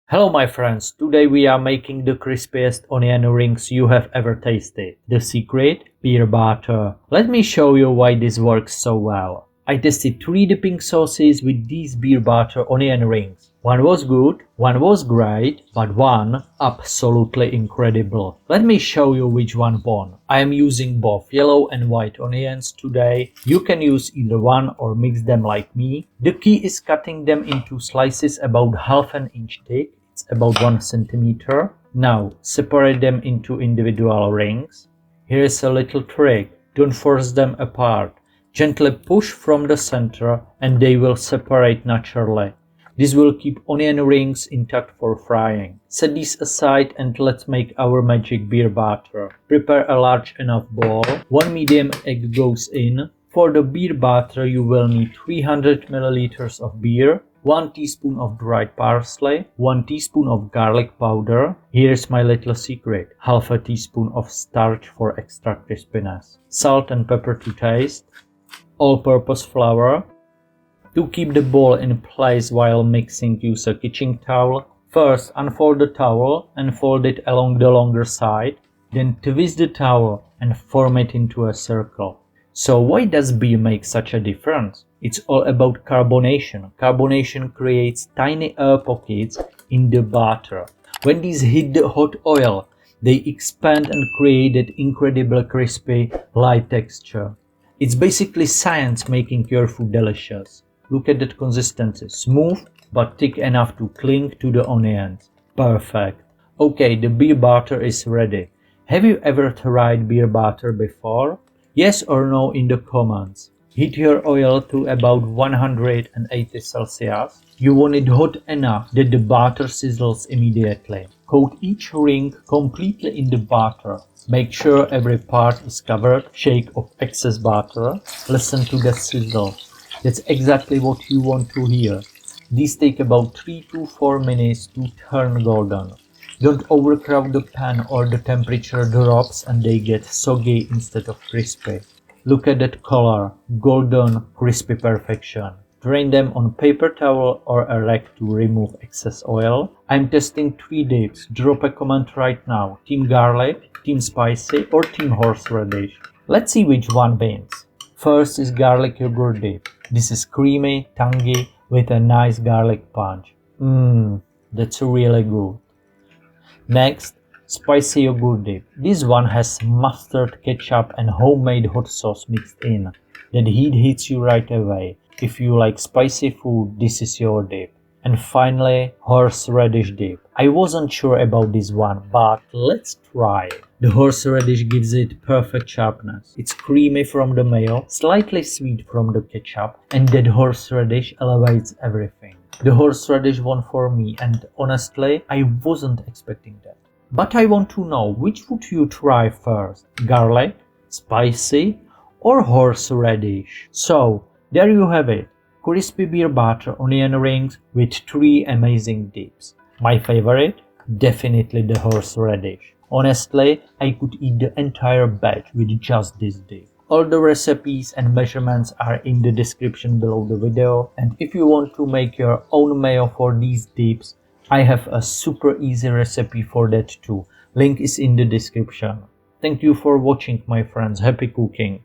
Hello my friends, today we are making the crispiest onion rings you have ever tasted. The secret? Beer butter. Let me show you why this works so well. I tested 3 dipping sauces with these beer butter onion rings. One was good, one was great, but one absolutely incredible. Let me show you which one won. I am using both yellow and white onions today. You can use either one or mix them like me. The key is cutting them into slices about half an inch thick. It's about 1 centimeter. Now separate them into individual rings. Here is a little trick. Don't force them apart. Gently push from the center and they will separate naturally. This will keep onion rings intact for frying. Set these aside and let's make our magic beer batter. Prepare a large enough bowl. 1 medium egg goes in. For the beer batter you will need 300 milliliters of beer, 1 teaspoon of dried parsley, 1 teaspoon of garlic powder. Here's my little secret. Half a teaspoon of starch for extra crispiness. Salt and pepper to taste. All-purpose flour. To keep the bowl in place while mixing, use a kitchen towel. First, unfold the towel and fold it along the longer side. Then twist the towel and form it into a circle. So why does beer make such a difference? It's all about carbonation. Carbonation creates tiny air pockets in the batter. When these hit the hot oil, they expand and create that incredible crispy, light texture. It's basically science making your food delicious. Look at that consistency. Smooth but thick enough to cling to the onions. Perfect. Okay, the beer batter is ready. Have you ever tried beer batter before? Yes or no in the comments. Heat your oil to about 180 Celsius. You want it hot enough that the batter sizzles immediately. Coat each ring completely in the batter. Make sure every part is covered. Shake off excess batter. Listen to the sizzle. That's exactly what you want to hear. These take about 3 to 4 minutes to turn golden. Don't overcrowd the pan or the temperature drops and they get soggy instead of crispy. Look at that color, golden, crispy perfection. Drain them on paper towel or a rag to remove excess oil. I'm testing 3 dips. Drop a comment right now. Team garlic, team spicy or team horseradish. Let's see which one wins. First is garlic yogurt dip. This is creamy, tangy with a nice garlic punch. That's really good. Next, spicy yogurt dip. This one has mustard, ketchup and homemade hot sauce mixed in. That heat hits you right away. If you like spicy food, this is your dip. And finally, horseradish dip. I wasn't sure about this one, but let's try it. The horseradish gives it perfect sharpness. It's creamy from the mayo, slightly sweet from the ketchup, and that horseradish elevates everything. The horseradish won for me, and honestly, I wasn't expecting that. But I want to know, which would you try first? Garlic, spicy, or horseradish? So, there you have it. Crispy beer butter onion rings with 3 amazing dips. My favorite? Definitely the horseradish. Honestly, I could eat the entire batch with just this dip. All the recipes and measurements are in the description below the video, and if you want to make your own mayo for these dips, I have a super easy recipe for that too. Link is in the description. Thank you for watching my friends. Happy cooking!